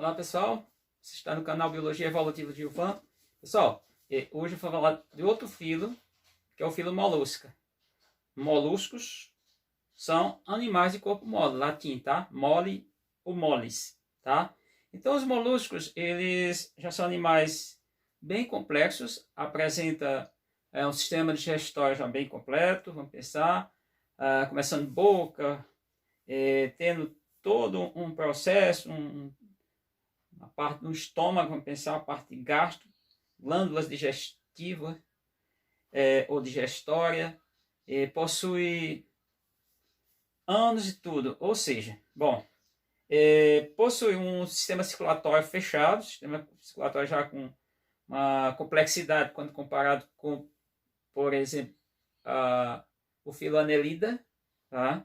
Olá pessoal, você está no canal Biologia Evolutiva de Ivan. Pessoal, hoje eu vou falar de outro filo, que é o filo Molusca. Moluscos são animais de corpo mole, latim, tá? Mole ou moles, tá? Então os moluscos, eles já são animais bem complexos, apresenta um sistema digestório já bem completo, vamos pensar, começando boca, tendo todo um processo, a parte do estômago, vamos pensar a parte gastro, glândulas digestivas ou digestória, possui ânus e tudo, ou seja, bom, possui um sistema circulatório fechado, sistema circulatório já com uma complexidade quando comparado com, por exemplo, o filo Annelida, tá?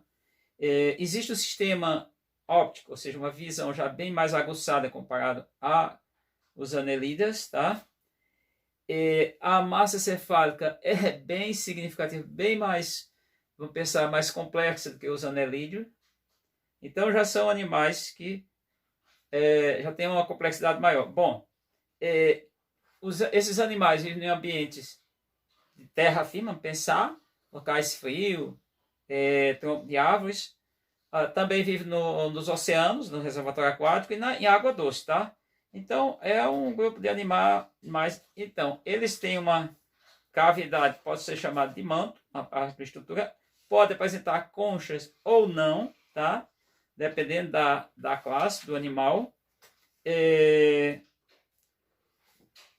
Existe o sistema óptico, ou seja, uma visão já bem mais aguçada comparado a os anelidas, tá? A massa cefálica é bem significativa, bem mais, vamos pensar, mais complexa do que os anelídeos. Então já são animais que já têm uma complexidade maior. Bom, esses animais vivem em ambientes de terra firme, vamos pensar, locais frios, tronco de árvores. Também vive nos oceanos, no reservatório aquático e em água doce, tá? Então, é um grupo de animais. Então, eles têm uma cavidade, pode ser chamada de manto, a estrutura, pode apresentar conchas ou não, tá? Dependendo da classe do animal. O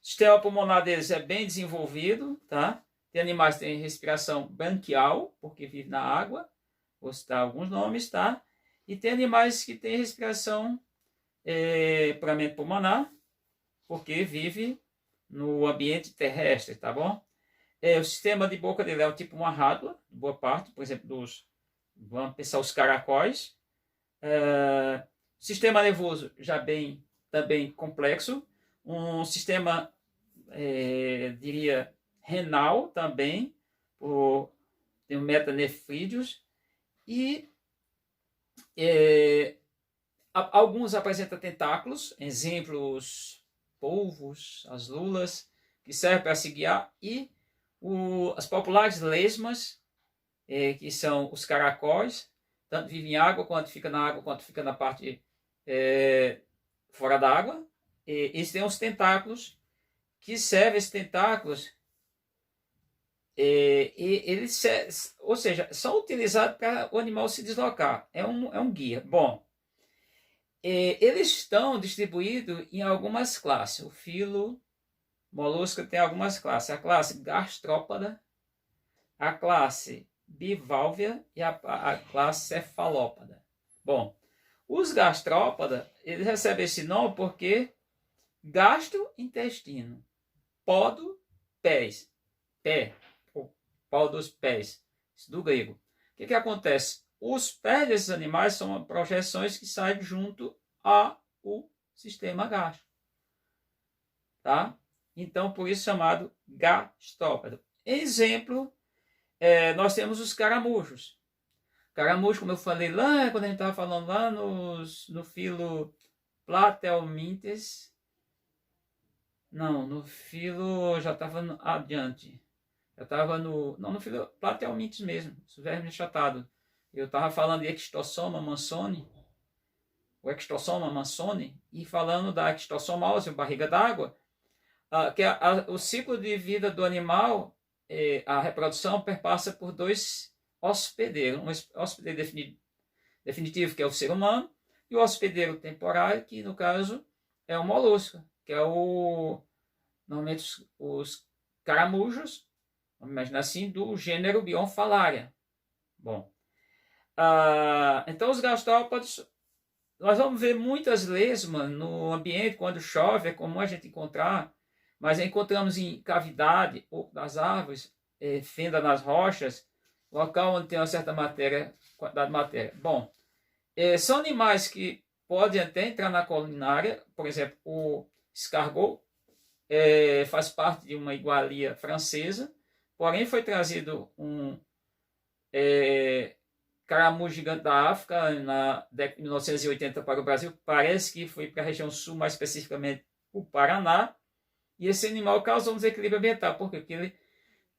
sistema pulmonar deles é bem desenvolvido, tá? Tem animais que têm respiração branquial, porque vivem na água. Vou citar alguns nomes, tá? E tem animais que têm respiração puramente pulmonar, porque vive no ambiente terrestre, tá bom? O sistema de boca dele é o tipo uma rádula, boa parte, por exemplo, vamos pensar os caracóis. Sistema nervoso já bem também complexo, um sistema, diria, renal também, tem metanefrídeos, e alguns apresentam tentáculos, exemplos, polvos, as lulas, que servem para se guiar, e as populares lesmas, que são os caracóis, tanto vivem em água, quanto fica na água, quanto fica na parte fora da água. Eles têm os tentáculos, que servem esses tentáculos, ou seja, são utilizados para o animal se deslocar. É um guia. Bom, eles estão distribuídos em algumas classes. O filo molusco tem algumas classes. A classe gastrópoda, a classe bivalvia e a classe cefalópoda. Bom, os gastrópoda, eles recebem esse nome porque gastro, intestino, podo, pés, pé, pau dos pés, isso do grego. O que acontece? Os pés desses animais são projeções que saem junto ao sistema gástrico, tá? Então, por isso chamado gastrópodo. Exemplo, nós temos os caramujos. Caramujo, como eu falei lá, quando a gente estava falando lá no filo Platelmintes. Não, no filo já estava adiante. Eu estava no filo Platelmintes mesmo, os vermes achatados. Eu estava falando de Extossoma mansoni, o Extossoma mansoni, e falando da Extossoma óssea, barriga d'água, que o ciclo de vida do animal, a reprodução perpassa por dois hospedeiros. Um hospedeiro definitivo, que é o ser humano, e o hospedeiro temporário, que no caso é o molusco, que é normalmente os caramujos, vamos imaginar assim, do gênero Bionfalaria. Bom, então os gastrópodes, nós vamos ver muitas lesmas no ambiente, quando chove, é comum a gente encontrar, mas encontramos em cavidade ou das árvores, fenda nas rochas, local onde tem uma certa quantidade de matéria. Bom, são animais que podem até entrar na culinária, por exemplo, o escargot faz parte de uma iguaria francesa, porém foi trazido caramujo gigante da África, na década de 1980 para o Brasil, parece que foi para a região sul, mais especificamente o Paraná, e esse animal causou um desequilíbrio ambiental, por quê? Porque ele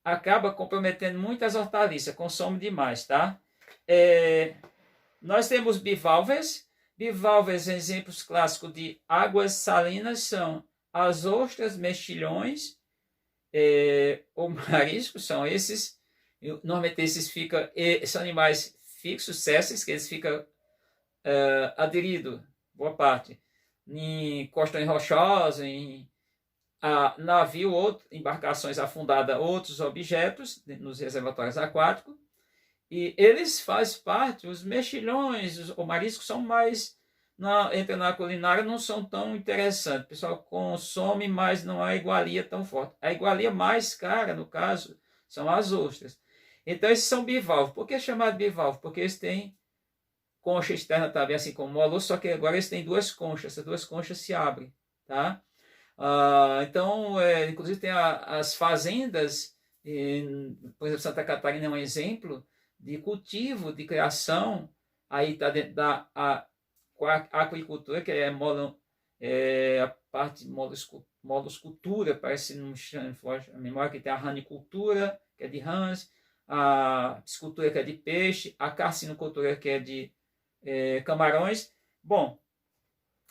acaba comprometendo muitas hortaliças, consome demais, tá? Nós temos bivalves. Bivalves, exemplos clássicos de águas salinas são as ostras, mexilhões, ou mariscos, são esses. Normalmente esses são animais fixos, césseis, que eles ficam aderidos, boa parte, em costões rochosas, em navio, embarcações afundadas, outros objetos nos reservatórios aquáticos. E eles fazem parte, os mexilhões, os mariscos são mais, entra na culinária, não são tão interessantes. O pessoal consome, mas não há igualia tão forte. A igualia mais cara, no caso, são as ostras. Então, esses são bivalves. Por que é chamado bivalve? Porque eles têm concha externa também, assim como o molusco, só que agora eles têm duas conchas. Essas duas conchas se abrem, tá? Então, inclusive tem as fazendas, por exemplo, Santa Catarina é um exemplo de cultivo, de criação, aí está dentro da aquicultura, que é a parte de moluscultura, parece, não me chama a memória, que tem a ranicultura, que é de rãs, a piscicultura, que é de peixe, a carcinocultura, que é de camarões. Bom,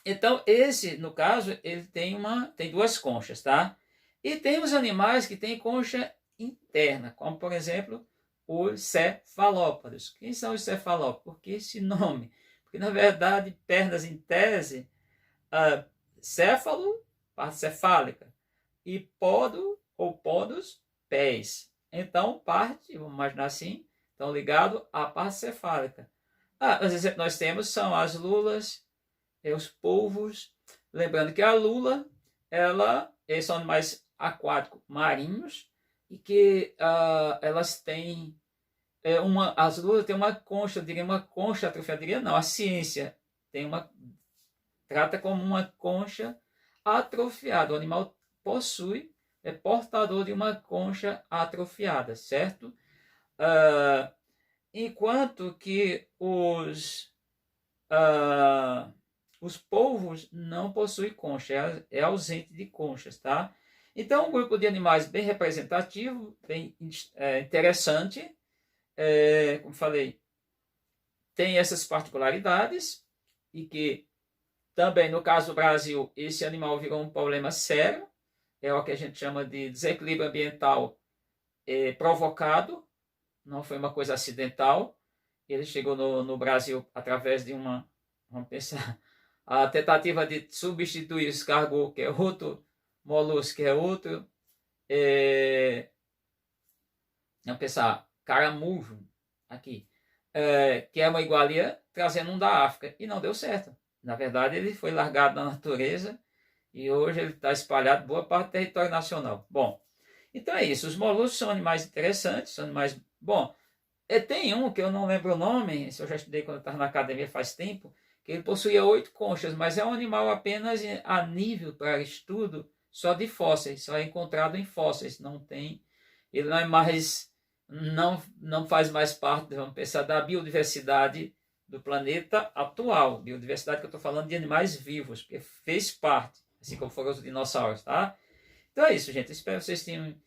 então esse, no caso, ele tem duas conchas, tá? E tem os animais que têm concha interna, como, por exemplo, os cefalópodes. Quem são os cefalópodes? Por que esse nome? Porque, na verdade, pernas em tese, céfalo, parte cefálica, e podo ou podos, pés. Então, parte, vamos imaginar assim, estão ligados à parte cefálica. Os exemplos que nós temos são as lulas, os polvos. Lembrando que a lula, eles são animais aquáticos marinhos, e que elas têm as lulas têm uma concha, eu diria uma concha atrofiada, diria não, a ciência trata como uma concha atrofiada. O animal é portador de uma concha atrofiada, certo? Enquanto que os polvos não possuem concha, é ausente de conchas, tá? Então, um grupo de animais bem representativo, bem interessante, como falei, tem essas particularidades, e que também, no caso do Brasil, esse animal virou um problema sério, é o que a gente chama de desequilíbrio ambiental provocado, não foi uma coisa acidental. Ele chegou no Brasil através de vamos pensar, a tentativa de substituir o escargot, que é outro molusco, que é outro, vamos pensar, caramujo, aqui, que é uma igualia, trazendo um da África, e não deu certo. Na verdade, ele foi largado na natureza, e hoje ele está espalhado boa parte do território nacional. Bom, então é isso, os moluscos são animais interessantes, são animais, bom, tem um que eu não lembro o nome, eu já estudei quando eu estava na academia faz tempo, que ele possuía 8 conchas, mas é um animal apenas a nível para estudo só de fósseis, só é encontrado em fósseis, ele não é mais, não faz mais parte, vamos pensar, da biodiversidade do planeta atual. Biodiversidade que eu estou falando de animais vivos, porque fez parte, assim como foram os dinossauros, tá? Então é isso, gente, espero que vocês tenham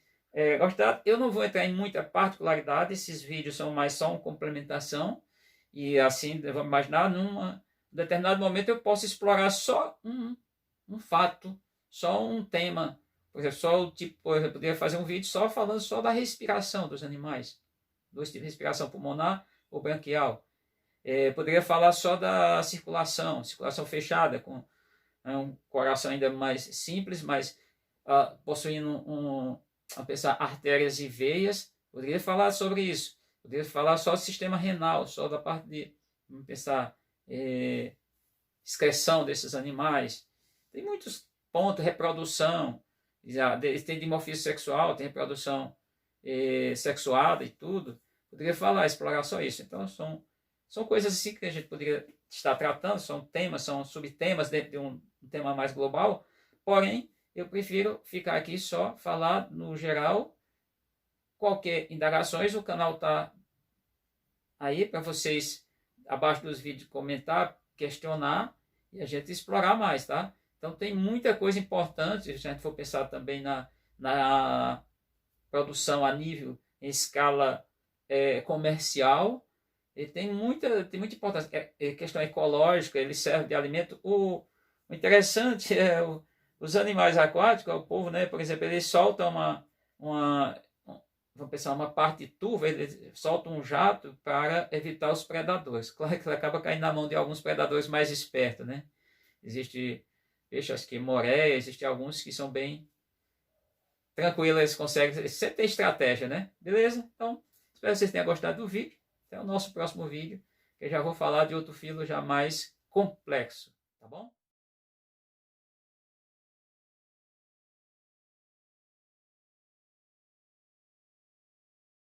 gostado. Eu não vou entrar em muita particularidade, esses vídeos são mais só uma complementação, e assim, vamos imaginar, num determinado momento eu posso explorar só um fato, só um tema. Por exemplo, eu poderia fazer um vídeo só falando só da respiração dos animais, dois tipos de respiração, pulmonar ou branquial. Poderia falar só da circulação fechada, com um coração ainda mais simples, mas possuindo a pensar artérias e veias. Poderia falar sobre isso. Poderia falar só do sistema renal, só da parte de, vamos pensar, excreção desses animais. Tem muitos pontos, reprodução, tem dimorfismo sexual, tem reprodução sexuada e tudo. Poderia falar, explorar só isso. Então, são coisas assim que a gente poderia estar tratando, são temas, são subtemas dentro de um tema mais global, porém, eu prefiro ficar aqui só, falar no geral. Qualquer indagações, o canal está aí para vocês, abaixo dos vídeos, comentar, questionar e a gente explorar mais, tá? Então tem muita coisa importante, se a gente for pensar também na produção a nível, em escala comercial, e tem muita importância. Questão ecológica, ele serve de alimento. O interessante é os animais aquáticos, o povo, né, por exemplo, eles soltam vamos pensar, uma parte turva, ele solta um jato para evitar os predadores. Claro que ele acaba caindo na mão de alguns predadores mais espertos, né? Existe peixes que moreia, existem alguns que são bem tranquilos, eles conseguem, sempre tem estratégia, né? Beleza? Então, espero que vocês tenham gostado do vídeo. Até o nosso próximo vídeo, que eu já vou falar de outro filo já mais complexo, tá bom?